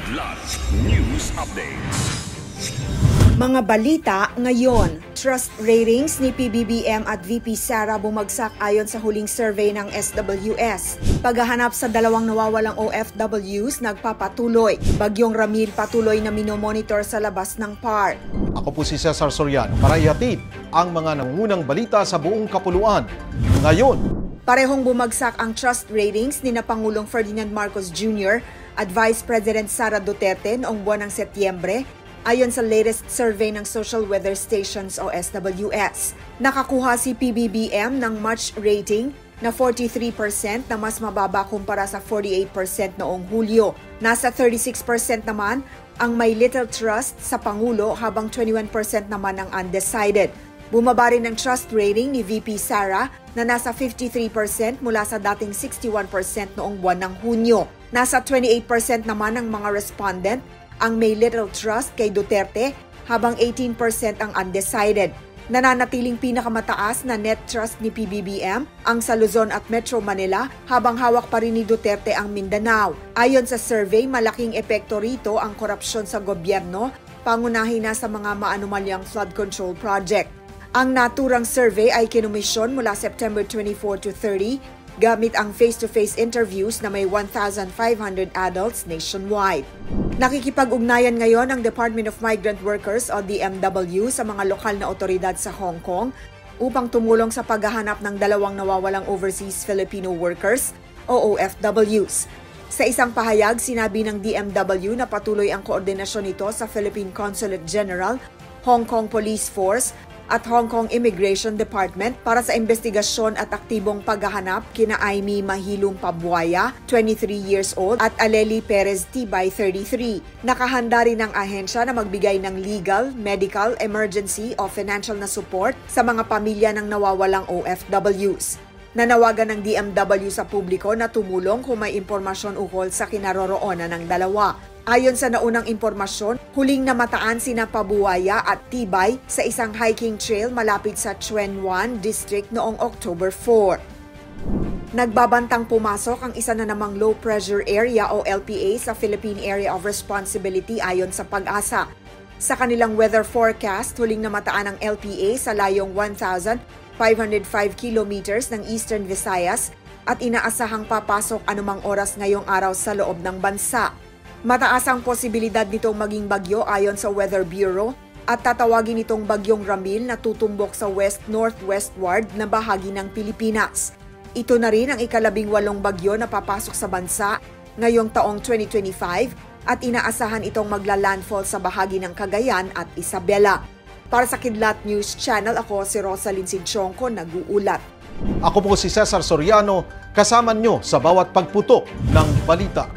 Kidlat News Updates. Mga balita ngayon, trust ratings ni PBBM at VP Sara bumagsak ayon sa huling survey ng SWS. Paghahanap sa dalawang nawawalang OFWs nagpapatuloy. Bagyong Ramil patuloy na minomonitor sa labas ng park. Ako po si Cesar Soriano para ihatid ang mga nangungunang balita sa buong kapuluan. Ngayon, parehong bumagsak ang trust ratings ni na Pangulong Ferdinand Marcos Jr. at Vice President Sara Duterte noong buwan ng Setyembre. Ayon sa latest survey ng Social Weather Stations o SWS, nakakuha si PBBM ng March rating na 43% na mas mababa kumpara sa 48% noong Hulyo. Nasa 36% naman ang may little trust sa Pangulo habang 21% naman ang undecided. Bumaba rin ang trust rating ni VP Sara na nasa 53% mula sa dating 61% noong buwan ng Hunyo. Nasa 28% naman ang mga respondent ang may little trust kay Duterte habang 18% ang undecided. Nananatiling pinakamataas na net trust ni PBBM ang sa Luzon at Metro Manila habang hawak pa rin ni Duterte ang Mindanao. Ayon sa survey, malaking epekto rito ang korupsyon sa gobyerno, pangunahin na sa mga maanumalyang flood control project. Ang naturang survey ay kinomisyon mula September 24 to 30 gamit ang face-to-face interviews na may 1,500 adults nationwide. Nakikipag-ugnayan ngayon ang Department of Migrant Workers o DMW sa mga lokal na otoridad sa Hong Kong upang tumulong sa paghahanap ng dalawang nawawalang overseas Filipino workers o OFWs. Sa isang pahayag, sinabi ng DMW na patuloy ang koordinasyon nito sa Philippine Consulate General, Hong Kong Police Force at Hong Kong Immigration Department para sa investigasyon at aktibong paghahanap kina Aimee Mahilong Pabuaya, 23 years old, at Aleli Perez Tibay, 33. Nakahanda rin ang ahensya na magbigay ng legal, medical, emergency o financial na support sa mga pamilya ng nawawalang OFWs. Nanawagan ng DMW sa publiko na tumulong kung may impormasyon ukol sa kinaroroonan ng dalawa. Ayon sa naunang impormasyon, huling namataan sina Pabuaya at Tibay sa isang hiking trail malapit sa Tsuen Wan District noong October 4. Nagbabantang pumasok ang isa na namang low pressure area o LPA sa Philippine Area of Responsibility ayon sa Pag-asa. Sa kanilang weather forecast, huling namataan ang LPA sa layong 1,505 kilometers ng Eastern Visayas at inaasahang papasok anumang oras ngayong araw sa loob ng bansa. Mataas ang posibilidad nitong maging bagyo ayon sa Weather Bureau at tatawagin itong Bagyong Ramil na tutumbok sa west-northwestward na bahagi ng Pilipinas. Ito na rin ang ika-18 bagyo na papasok sa bansa ngayong taong 2025 at inaasahan itong magla-landfall sa bahagi ng Cagayan at Isabela. Para sa Kidlat News Channel, ako si Rosalyn Sinchonco, nag-uulat. ako po si Cesar Soriano, kasama nyo sa bawat pagputok ng balita.